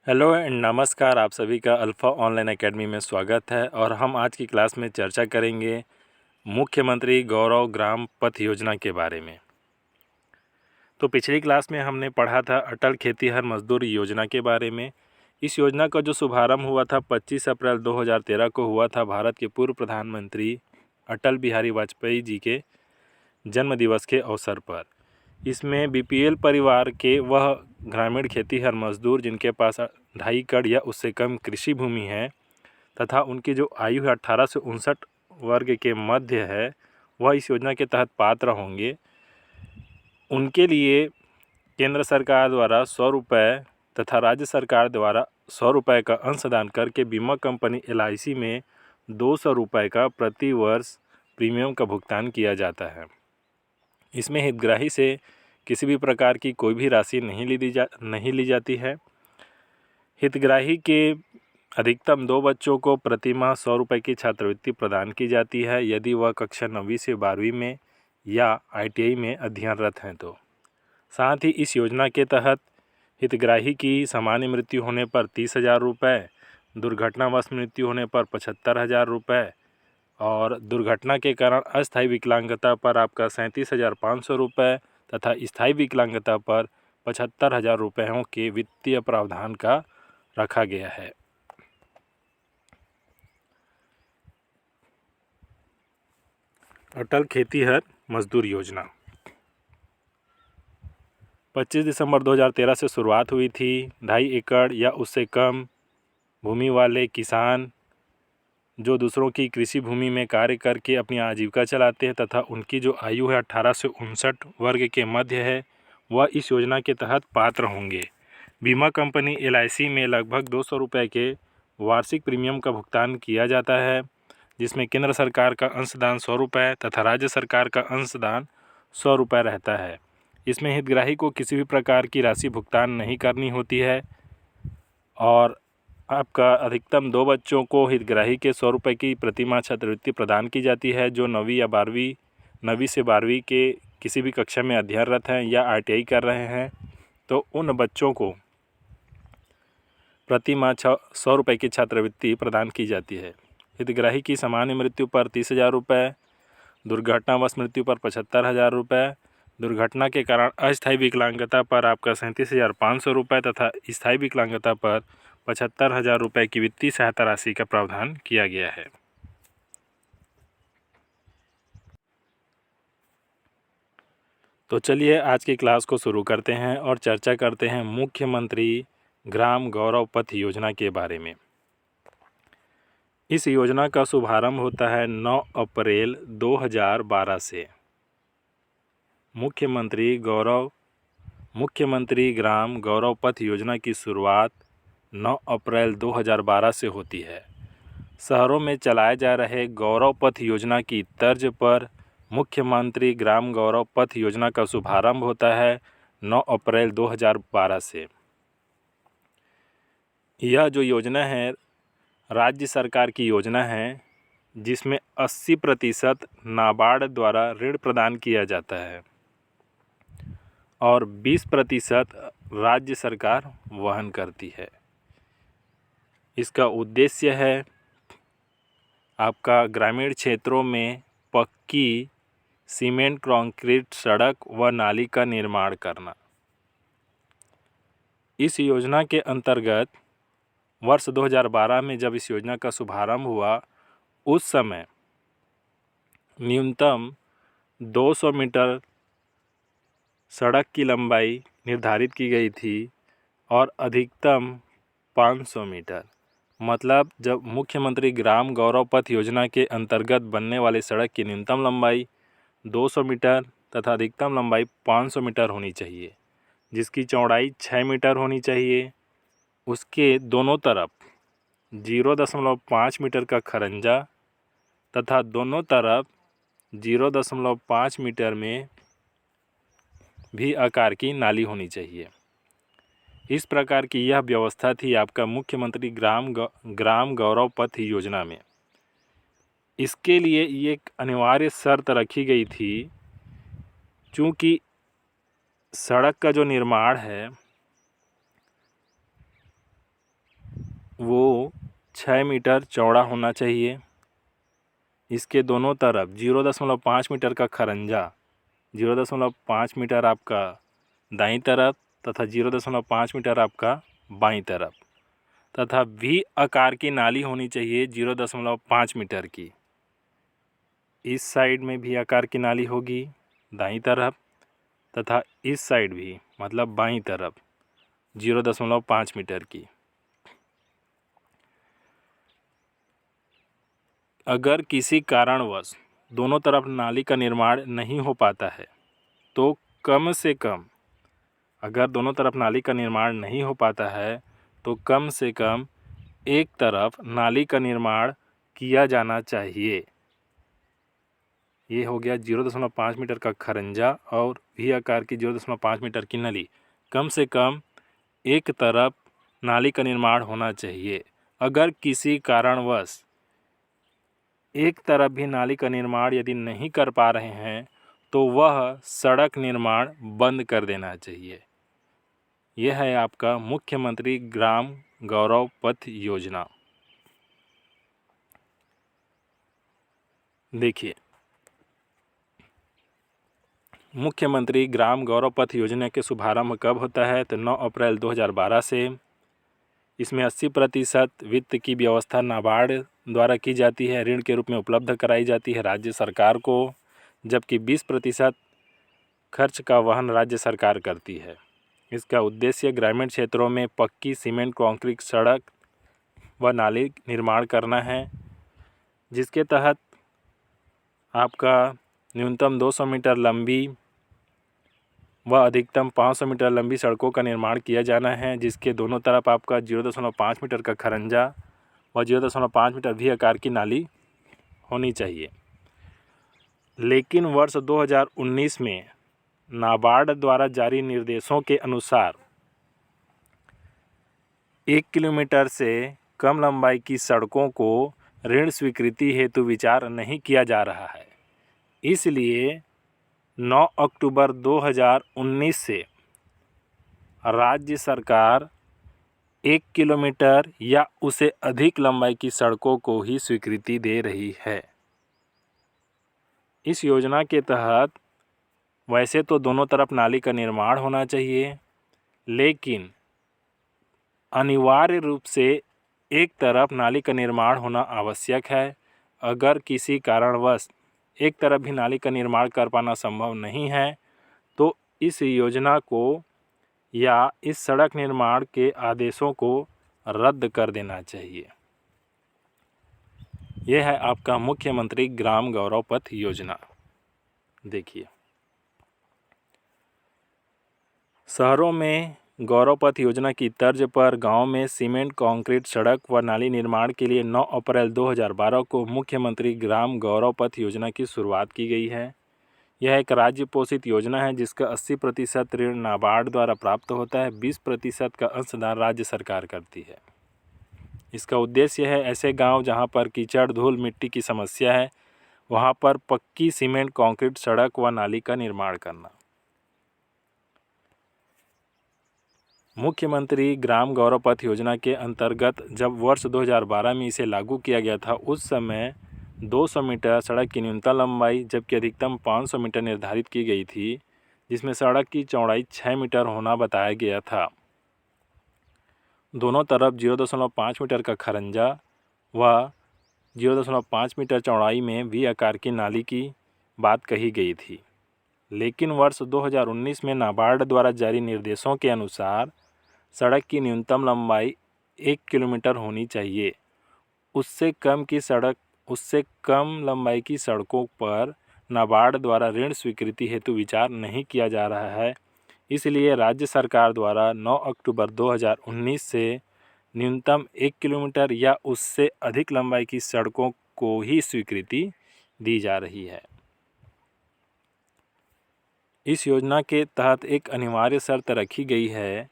Hello and नमस्कार। आप सभी का अल्फ़ा ऑनलाइन एकेडमी में स्वागत है और हम आज की क्लास में चर्चा करेंगे मुख्यमंत्री गौरव ग्राम पथ योजना के बारे में। तो पिछली क्लास में हमने पढ़ा था अटल खेतीहर मजदूर योजना के बारे में। इस योजना का जो शुभारंभ हुआ था 25 अप्रैल 2013 को हुआ था भारत के पूर्व प्रधानमंत्री अटल बिहारी वाजपेयी जी के जन्म दिवस के अवसर पर। इसमें बीपीएल परिवार के वह ग्रामीण खेतीहर मजदूर जिनके पास 2.5 एकड़ या उससे कम कृषि भूमि है तथा उनकी जो आयु है 18 से 59 वर्ग के मध्य है, वह इस योजना के तहत पात्र होंगे। उनके लिए केंद्र सरकार द्वारा 100 रुपये तथा राज्य सरकार द्वारा 100 रुपये का अंशदान करके बीमा कंपनी LIC में 200 रुपये का प्रति वर्ष प्रीमियम का भुगतान किया जाता है। इसमें हितग्राही से किसी भी प्रकार की कोई भी राशि नहीं ली जाती है। हितग्राही के अधिकतम 2 बच्चों को प्रतिमाह 100 रुपये की छात्रवृत्ति प्रदान की जाती है यदि वह कक्षा 9वीं से 12वीं में या ITI में अध्ययनरत हैं तो। साथ ही इस योजना के तहत हितग्राही की सामान्य मृत्यु होने पर 30,000 रुपये, दुर्घटनावश मृत्यु होने पर 75,000 रुपये और दुर्घटना के कारण अस्थायी विकलांगता पर आपका 37,500 रुपये तथा स्थायी विकलांगता पर 75,000 रुपयों के वित्तीय प्रावधान का रखा गया है। अटल खेतीहर मजदूर योजना 25 दिसंबर 2013 से शुरुआत हुई थी। 2.5 एकड़ या उससे कम भूमि वाले किसान जो दूसरों की कृषि भूमि में कार्य करके अपनी आजीविका चलाते हैं तथा उनकी जो आयु है 18 से 59 वर्ग के मध्य है, वह इस योजना के तहत पात्र होंगे। बीमा कंपनी LIC में लगभग 200 रुपये के वार्षिक प्रीमियम का भुगतान किया जाता है, जिसमें केंद्र सरकार का अंशदान 100 रुपये तथा राज्य सरकार का अंशदान 100 रुपये रहता है। इसमें हितग्राही को किसी भी प्रकार की राशि भुगतान नहीं करनी होती है और आपका अधिकतम 2 बच्चों को हितग्राही के 100 रुपये की प्रतिमाह छात्रवृत्ति प्रदान की जाती है जो 9वीं से 12वीं के किसी भी कक्षा में अध्ययनरत हैं या ITI कर रहे हैं, तो उन बच्चों को प्रतिमाह 100 रुपये की छात्रवृत्ति प्रदान की जाती है। हितग्राही की सामान्य मृत्यु पर 30,000 रुपये, दुर्घटनावश मृत्यु पर 75,000 रुपये, दुर्घटना के कारण अस्थायी विकलांगता पर आपका 37,500 रुपये तथा स्थायी विकलांगता पर 75,000 रुपये की वित्तीय सहायता राशि का प्रावधान किया गया है। तो चलिए आज की क्लास को शुरू करते हैं और चर्चा करते हैं मुख्यमंत्री ग्राम गौरव पथ योजना के बारे में। इस योजना का शुभारंभ होता है 9 अप्रैल 2012 से। मुख्यमंत्री ग्राम गौरव पथ योजना की शुरुआत 9 अप्रैल 2012 से होती है। शहरों में चलाए जा रहे गौरव पथ योजना की तर्ज पर मुख्यमंत्री ग्राम गौरव पथ योजना का शुभारंभ होता है 9 अप्रैल 2012 से। यह जो योजना है राज्य सरकार की योजना है, जिसमें 80% नाबार्ड द्वारा ऋण प्रदान किया जाता है और 20% राज्य सरकार वहन करती है। इसका उद्देश्य है आपका ग्रामीण क्षेत्रों में पक्की सीमेंट कंक्रीट सड़क व नाली का निर्माण करना। इस योजना के अंतर्गत वर्ष 2012 में जब इस योजना का शुभारंभ हुआ, उस समय न्यूनतम 200 मीटर सड़क की लंबाई निर्धारित की गई थी और अधिकतम 500 मीटर। मतलब जब मुख्यमंत्री ग्राम गौरव पथ योजना के अंतर्गत बनने वाले सड़क की न्यूनतम लंबाई 200 मीटर तथा अधिकतम लंबाई 500 मीटर होनी चाहिए, जिसकी चौड़ाई 6 मीटर होनी चाहिए। उसके दोनों तरफ 0.5 मीटर का खरंजा तथा दोनों तरफ 0.5 मीटर में भी आकार की नाली होनी चाहिए। इस प्रकार की यह व्यवस्था थी आपका मुख्यमंत्री ग्राम गौरव पथ योजना में। इसके लिए ये एक अनिवार्य शर्त रखी गई थी, चूँकि सड़क का जो निर्माण है 6 मीटर चौड़ा होना चाहिए। इसके दोनों तरफ 0.5 मीटर का खरंजा, 0.5 मीटर आपका दाईं तरफ तथा 0.5 मीटर आपका बाईं तरफ, तथा वी आकार की नाली होनी चाहिए 0.5 मीटर की। इस साइड में भी आकार की नाली होगी दाईं तरफ, तथा इस साइड भी मतलब बाईं तरफ 0.5 मीटर की। अगर किसी कारणवश दोनों तरफ नाली का निर्माण नहीं हो पाता है तो कम से कम, अगर दोनों तरफ नाली का निर्माण नहीं हो पाता है तो कम से कम एक तरफ नाली का निर्माण किया जाना चाहिए। ये हो गया 0.5 मीटर का खरंजा और वी आकार की 0.5 मीटर की नली। कम से कम एक तरफ नाली का निर्माण होना चाहिए। अगर किसी कारणवश एक तरफ भी नाली का निर्माण यदि नहीं कर पा रहे हैं तो वह सड़क निर्माण बंद कर देना चाहिए। यह है आपका मुख्यमंत्री ग्राम गौरव पथ योजना। देखिए, मुख्यमंत्री ग्राम गौरव पथ योजना के शुभारंभ कब होता है तो 9 अप्रैल 2012 से। इसमें 80% वित्त की व्यवस्था नाबार्ड द्वारा की जाती है, ऋण के रूप में उपलब्ध कराई जाती है राज्य सरकार को, जबकि 20% खर्च का वहन राज्य सरकार करती है। इसका उद्देश्य ग्रामीण क्षेत्रों में पक्की सीमेंट कंक्रीट सड़क व नाली निर्माण करना है, जिसके तहत आपका न्यूनतम 200 मीटर लंबी व अधिकतम 500 मीटर लंबी सड़कों का निर्माण किया जाना है, जिसके दोनों तरफ आपका 0.5 मीटर का खरंजा व 0.5 मीटर भी आकार की नाली होनी चाहिए। लेकिन वर्ष 2019 में नाबार्ड द्वारा जारी निर्देशों के अनुसार 1 किलोमीटर से कम लंबाई की सड़कों को ऋण स्वीकृति हेतु विचार नहीं किया जा रहा है। इसलिए 9 अक्टूबर 2019 से राज्य सरकार 1 किलोमीटर या उससे अधिक लंबाई की सड़कों को ही स्वीकृति दे रही है। इस योजना के तहत वैसे तो दोनों तरफ नाली का निर्माण होना चाहिए, लेकिन अनिवार्य रूप से एक तरफ नाली का निर्माण होना आवश्यक है। अगर किसी कारणवश एक तरफ भी नाली का निर्माण कर पाना संभव नहीं है तो इस योजना को या इस सड़क निर्माण के आदेशों को रद्द कर देना चाहिए। यह है आपका मुख्यमंत्री ग्राम गौरव पथ योजना। देखिए, शहरों में गौरव पथ योजना की तर्ज पर गांव में सीमेंट कंक्रीट सड़क व नाली निर्माण के लिए 9 अप्रैल 2012 को मुख्यमंत्री ग्राम गौरव पथ योजना की शुरुआत की गई है। यह एक राज्य पोषित योजना है जिसका 80% ऋण नाबार्ड द्वारा प्राप्त होता है, 20% का अंशदान राज्य सरकार करती है। इसका उद्देश्य है ऐसे गांव जहां पर कीचड़ धूल मिट्टी की समस्या है वहां पर पक्की सीमेंट कंक्रीट सड़क व नाली का निर्माण करना। मुख्यमंत्री ग्राम गौरव पथ योजना के अंतर्गत जब वर्ष 2012 में इसे लागू किया गया था उस समय 200 मीटर सड़क की न्यूनतम लंबाई जबकि अधिकतम 500 मीटर निर्धारित की गई थी, जिसमें सड़क की चौड़ाई 6 मीटर होना बताया गया था। दोनों तरफ 0.5 मीटर का खरंजा व 0.5 मीटर चौड़ाई में वी आकार की नाली की बात कही गई थी। लेकिन वर्ष 2019 में नाबार्ड द्वारा जारी निर्देशों के अनुसार सड़क की न्यूनतम लंबाई 1 किलोमीटर होनी चाहिए। उससे कम लंबाई की सड़कों पर नाबार्ड द्वारा ऋण स्वीकृति हेतु विचार नहीं किया जा रहा है। इसलिए राज्य सरकार द्वारा 9 अक्टूबर 2019 से न्यूनतम 1 किलोमीटर या उससे अधिक लंबाई की सड़कों को ही स्वीकृति दी जा रही है। इस योजना के तहत एक अनिवार्य शर्त रखी गई है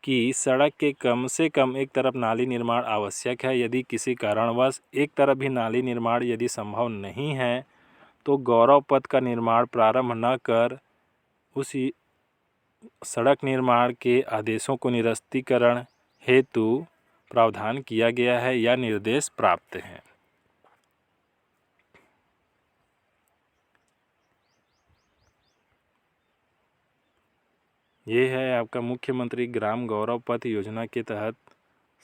कि सड़क के कम से कम एक तरफ नाली निर्माण आवश्यक है। यदि किसी कारणवश एक तरफ भी नाली निर्माण यदि संभव नहीं है तो गौरव पथ का निर्माण प्रारंभ न कर उसी सड़क निर्माण के आदेशों को निरस्तीकरण हेतु प्रावधान किया गया है या निर्देश प्राप्त हैं। ये है आपका मुख्यमंत्री ग्राम गौरव पथ योजना के तहत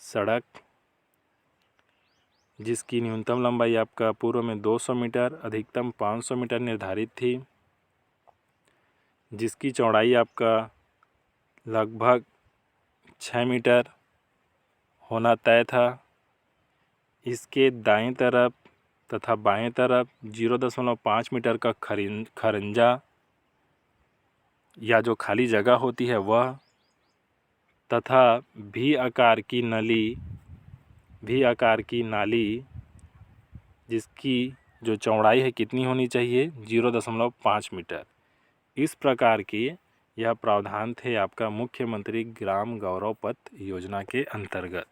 सड़क, जिसकी न्यूनतम लंबाई आपका पूर्व में 200 मीटर, अधिकतम 500 मीटर निर्धारित थी, जिसकी चौड़ाई आपका लगभग 6 मीटर होना तय था। इसके दाएं तरफ तथा बाएं तरफ 0.5 मीटर का खरंजा या जो खाली जगह होती है वह, तथा भी आकार की नाली जिसकी जो चौड़ाई है कितनी होनी चाहिए, 0.5 मीटर। इस प्रकार की यह प्रावधान थे आपका मुख्यमंत्री ग्राम गौरव पथ योजना के अंतर्गत।